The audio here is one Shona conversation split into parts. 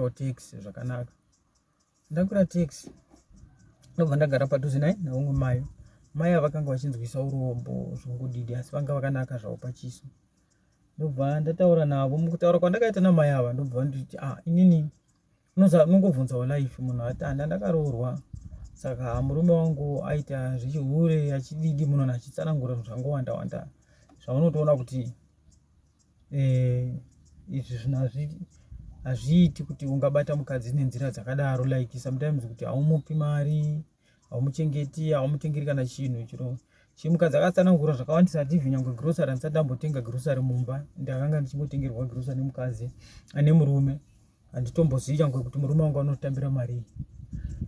ndakwirawo taxi zvakanaka. Ndakwira taxi ndobva ndagara padhuze naumwe mai vakanga vachinzwisa urombo zvongudidi asi vanga vakanaka zvavo pachiso. Ndobva ndataura navo. Mukutaura kwandakaita namai ava ndobva nditi inini unongovhunzawo life munhu ati ndakaroorwa. Saka murume wangu aita zvechihure achididi munhu achitsanangura zvangowanda wanda zvaunotoona kuti izvi zvinhu hazviiti kuti ungabata mukadzi nenzira dzakadaro, like sometimes kuti haumupi mari, haumuchengeti, haumutengeri kana chinhu chiro chimukadzi akatsanangura zvakawandisa ati even nyangwe grocery handisati ndambotenga grocery mumba. Ndakanga ndichimbotengerwa grocery nemukadzi ane murume. Handitombozivi changwe kuti murume wangu anotambira mari.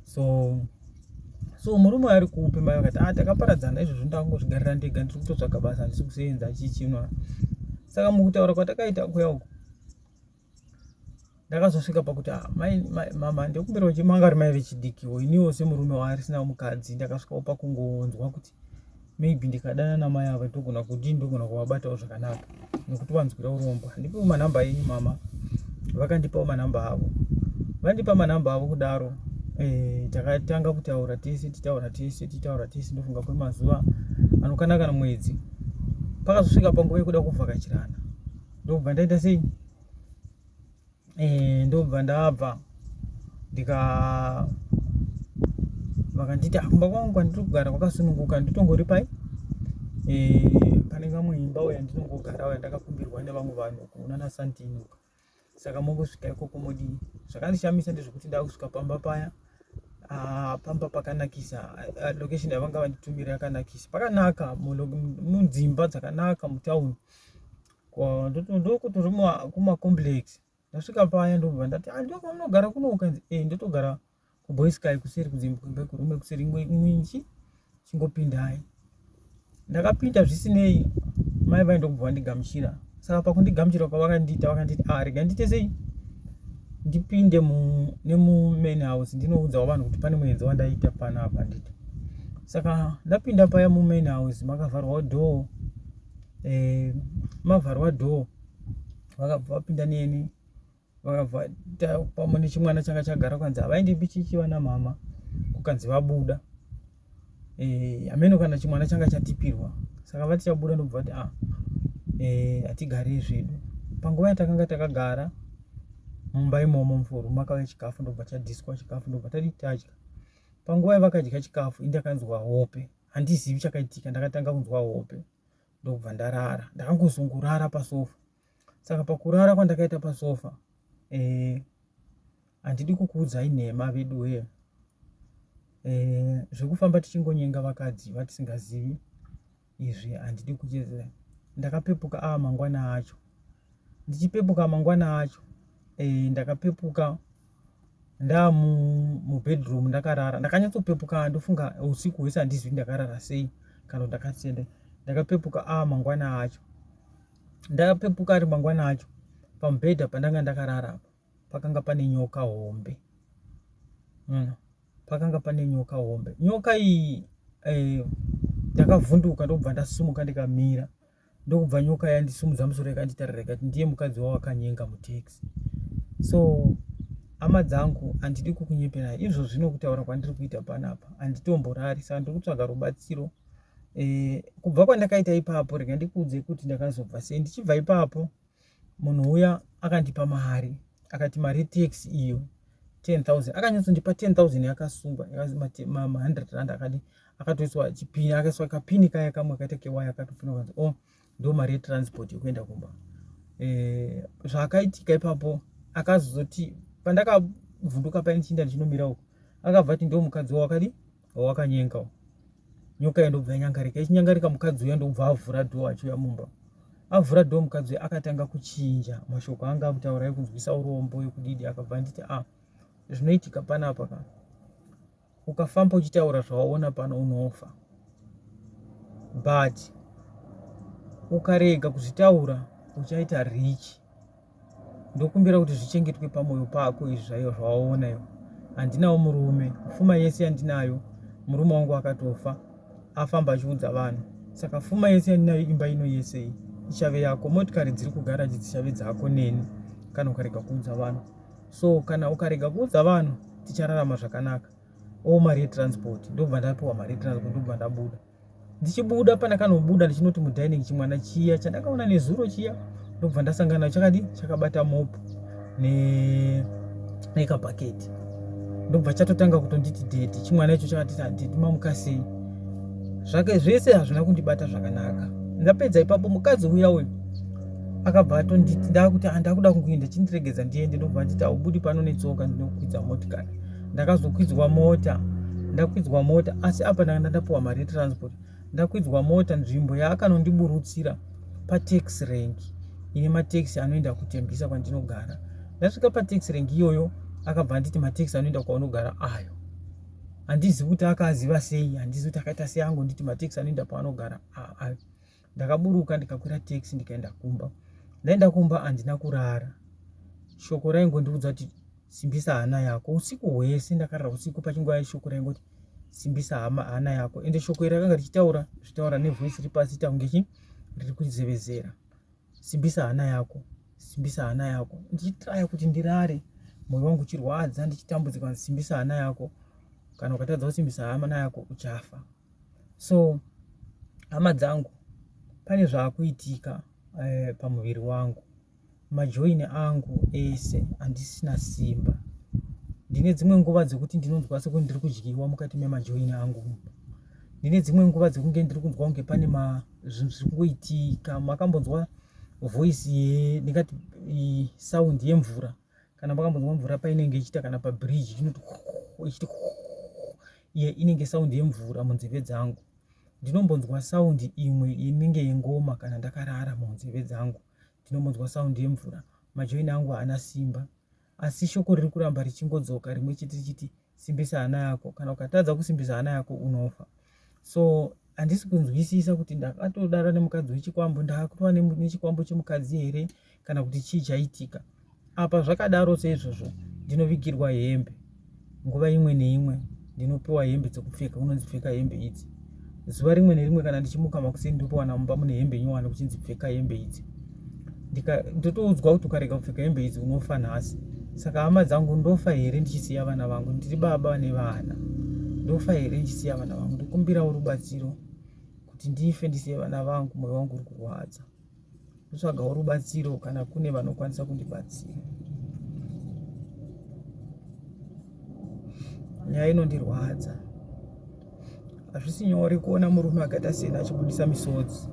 So murume ari kuupe mai vakati takaparadzana izvozvo ndakangozvigarira ndega ndiri kutotsvaga basa handisi kusenza chichinwa. Saka mukutaura kwatakaita kuya ndakazosvika pakuti mama ndikumbirawo chimanga ari mai vechidikiwo iniwo semurume waarisina mukadzi. Ndakasvikawo pakungonzwa kuti maybe ndikadana namai ava ndogona kuvabatawo zvakanaka nekuti vanzwira urombo. Handipiwo manhamba enyu mama. Vakandipawo manhamba avo. Vandipa manhamba avo kudaro takatanga kutaura tese titaura tese ndofunga kwemazuva anokanaka mwedzi. Pakazosvika panguva yekuda kuvhakachirana. Ndobva ndaita sei? Ndobva ndabva vakanditi kumba kwangu kwandiri kugara kwakasununguka nditongori pai pane kamwe imba yandinongogara yandakakumbirwa nevamwe vanhu kuonana santinuka. Saka mongosvika ikoko modii. Zvakandishamisa ndezvekuti ndakusvika pamba paya pamba pakanakisa. Location yavanga vanditumira yakanakisa. Pakanaka mudzimba dzakanaka mutauni. Ndokutori kumacomplex. Ndasvika paya ndobva ndati ndokwamunogara kuno ukanzi ndotogara kuBoys Sky kuseri kudzimba kurume kuseri mwinchi chingopindai. Ndakapinda zvisinei mai vaindobva vandigamuchira. Saka pakundigamuchira kwavakandita vakanditi rega ndite sei ndipinde nemain house ndinoudzawo vanhu kuti pane muenzo wandaita panapa ndita. Saka ndapinda paya mumain house makavharwa door. Mavharwa door vakabva vapinda neni vakabva pamwe nechimwana changa chagara kwanzi havaendipi chichiva namama kukanzi vabuda. Hameno kana chimwana changa chatipirwa. Saka vati chabuda ndobva vati hatigari zvedu. Panguva yatakanga takagara mumba imomo mufuru makauya chikafu ndobva chadhiswa chikafu ndobva tadya. Panguva yavakadya chikafu indakanzwa hope. Handizivi chakaitika ndakatanga kunzwa hope. Ndobva ndarara. Ndakangozongorara pasofa. Saka pakurara kwandakaita pasofa handidi kukuudzai nhema vedu we. Zvekufamba tichingonyenga vakadzi vatisingazivi izvi handidi kuchezera. Ndakapepuka mangwana acho. Ndichipepuka mangwana acho ndakapepuka mubedroom ndakarara. Ndakanyatsopepuka ndofunga usiku hwese handizivi ndakarara sei kana ndakasenda. Ndakapepuka mangwana acho. Ndakapepuka ari mangwana acho pamubhedha pandanga ndakarara pakanga pane nyoka hombe. Pakanga pane nyoka hombe. Nyoka iyi ndakavhunduka ndobva ndasumuka ndikamira. Ndokubva nyoka yandisumudza musoro yakanditarira ikati ndiye mukadzi wawakanyenga mutaxi. So hama dzangu handidi kukunyeperai. Izvo zvino kutaura kwandiri kuita panapa handitomborari. Saka ndiri kutsvaga rubatsiro. Kubva kwandakaita ipapo rega ndikuudze kuti ndakazobva sei. Ndichibva ipapo munhu uya akandipa mari akati mari yetaxi iyo 10,000. Akanyatsondipa 10,000 yakasungwa ma 100 rand akatoiswa chipini akaiswa kapini kaya kamwe akaita kewaya akatopinwa kanzi ndo mari yetransport yekuenda kumba. Zvakaitika ipapo akazoti pandakavhunduka paya ndichinda ndichinomira uko akabva ati ndo mukadzi wawakanyenga. Nyoka yandobva yanyangarika ichinyangarika mukadzi uya ndobva avhura door achiuya mumba. Avhura door mukadzi akatanga kuchinja mashoko anga akutaura ekunzwisa urombo yekudidi. Akabva nditi zvinoitika panapa kana ukafamba uchitaura zvawaona pano unofa, but ukarega kuzvitaura uchaita rich. Ndokumbira kuti zvichengetwe pamwoyo pako izvi zvaiyo zvawaona iwo. Handinawo murume, pfuma yese yandinayo murume wangu akatofa afamba achiudza vanhu. Saka pfuma yese yandinayo imba ino yese ichave yako. Motikari dziri kugaraji dzichave dzako neni kana ukarega kuudza vanhu. So kana ukarega kuudza vanhu tichararama zvakanaka, mari yetransport, ndobva ndapiwa mari yetransport, ndobva ndabuda. Ndichibuda pandakanobuda ndichinoti mudining chimwana chiya chandakaona nezuro chiya, ndobva ndasangana chakabata mopo nekabhaketi, ndobva chatotanga kutonditi dheti. Chimwana icho chakati dheti mamukasei, zvake zvese hazvina kundibata zvakanaka. Ndapedza ipapo mukadzi uya uyu akabva atonditi ndakuti ndakuda kungoenda chindiregedza ndiende, ndobva nditi aubudi pano netsoka, ndinokwidza motikari. Ndakazokwidzwa mota, ndakwidzwa mota, asi apa ndanga ndapuwa mari yetransport. Ndakwidzwa mota nzvimbo yaakanondiburutsira pataxi rank ine mataxi anoenda kuTembisa kwandinogara. Ndasvika pataxi rank iyoyo akabva anditi mataxi anoenda kwaunogara ayo. Handizi kuti akaziva sei, handizi kuti akaita sei, angonditi mataxi anoenda paanogara ayo. Ndakaburuka ndikakwira taxi ndikaenda kumba. Ndaenda kumba handina kurara. Shoko raingondiudza kuti simbisa hana yako. Usiku hwese ndakarara usiku, pachinguva shoko raingoti simbisa hana yako. Ende shoko iri rakanga richitaura nevoice iri pasi kunge riri kuzevezera. Simbisa hana yako, simbisa hana yako. Ndichitraya kuti ndirare, moyo wangu uchirwadza, ndichitambudzika, simbisa hana yako. Kana ukatadza kusimbisa hana yako uchafa. So hama dzangu, pane zvaakuitika pamuviri wangu. Majoini angu ese handisina simba. Ndine dzimwe nguva dzekuti ndinonzwa sekuti ndiri kudyiwa mukati memajoini angu. Ndine dzimwe nguva dzekunge ndiri kunzwa kunge pane zvinhu zviri kungoitika. Makambonzwa voice ndingati sound yemvura, kana makambonzwa mvura painenge ichiita, kana pabridge ichiti iye inenge sound yemvura munzeve dzangu. Ndinombonzwa sound imwe inenge yengoma kana ndakarara munzeve dzangu. Ndinombonzwa sound yemvura. Majoini angu haana simba, asi shoko riri kuramba richingodzoka rimwe chete richiti simbisa hana yako. Kana ukatadza kusimbisa hana yako unofa. So handisi kunzwisisa kuti ndakatodara nemukadzi wechikwambo, ndakatova nechikwambo chemukadzi here, kana kuti chii chaitika. Apa zvakadaro seizvozvo ndinovigirwa hembe. Nguva imwe neimwe ndinopiwa hembe dzekupfeka, unonzipfeka hembe idzi. Zuva rimwe nerimwe kana ndichimuka makuseni ndopiwana mumba mune hembe nyowani kuchinzipfeka hembe idzi. Ndotoudzwa kuti ukarega kupfeka hembe idzi unofa nhasi. Saka hama dzangu, ndofa here ndichisiya vana vangu? Ndiri baba nevana. Ndofa here ndichisiya vana vangu? Ndikumbirawo rubatsiro kuti ndife ndisiye vana vangu, moyo wangu uri kurwadza. Ndotsvagawo rubatsiro kana kune vanokwanisa kundibatsira. Nyaya inondirwadza. Hazvisi nyore kuona murume akaita seni achibudisa misodzi.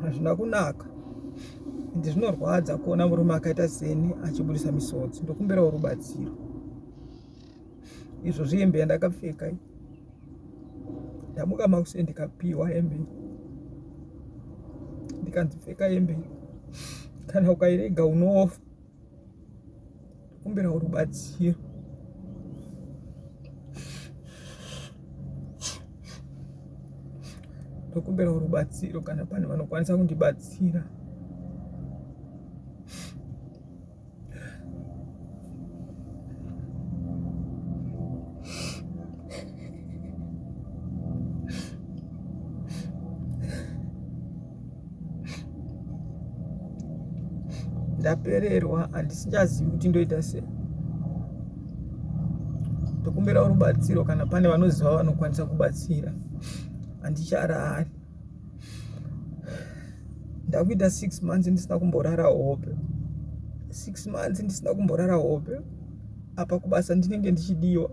Hazvina kunaka. Ende zvinorwadza kuona murume akaita seni achibudisa misodzi. Ndokumbirawo rubatsiro. Izvozvi hembe yandakapfeka, ndamuka makuseni ndikapiwa hembe, ndikanzipfeka hembe. Kana ukairega unofa. Ndokumbirawo rubatsiro. Ndokumbirawo rubatsiro kana pane vanokwanisa kundibatsira. Ndapererwa, handisichazivi kuti ndoita sei. Ndokumbirawo rubatsiro kana pane vanoziva vanokwanisa kubatsira. Handicharari. Ndakuita 6 months ndisina kumborara hope. 6 months ndisina kumborara hope. Apa kubasa ndinenge ndichidiwa.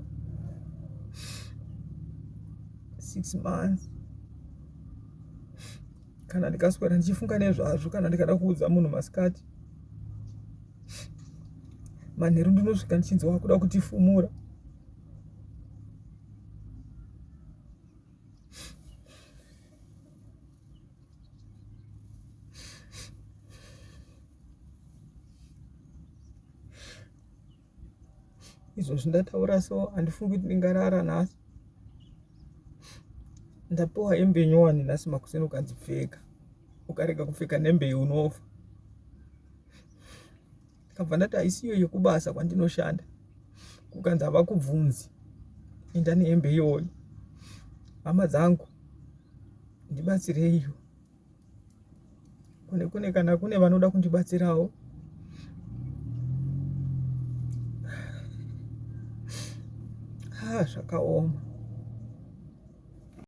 6 months. Kana ndikaswera ndichifunga nezvazvo, kana ndikada kuudza munhu masikati, manheru ndinosvika ndichinzwa wakuda kutifumura. Izvozvi ndataura so, handifungi kuti ndingarara nhasi. Ndapiwa hembe nyowani nhasi makuseni ukanzipfeka. Ukarega kupfeka hembe iyi unofa. Ndikabva ndati haisiyo yekubasa kwandinoshanda. Kukanzi havakubvunzi. indani hembe iyoyo. Hama dzangu ndibatsireiwo. Kana kune vanoda kundibatsirawo, zvakaoma.